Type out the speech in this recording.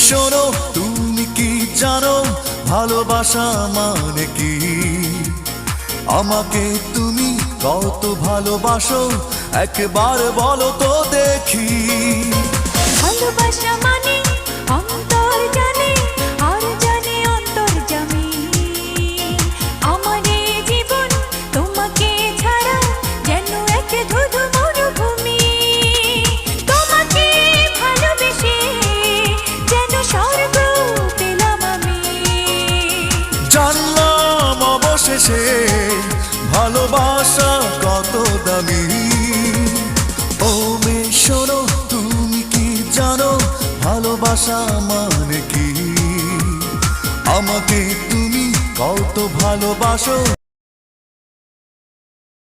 শোনো, তুমি কি জানো ভালোবাসা মানে কি? আমাকে তুমি কত ভালোবাসো একবার বলো তো দেখি। ভালোবাসা মানে অন্তর জানে আর জানে অন্তর্যামী। আমার এই জীবন তোমাকে ছাড়া যেন এক ধুধু মরুভূমি। তোমাকে ভালোবেসে যেন স্বর্গ পেলাম আমি। জানলাম অবশেষে ভালোবাসা কত দামি। ও মেয়ে শোনো, তুমি কি জানো ভালোবাসা মানে কি? আমাকে তুমি কত ভালোবাসো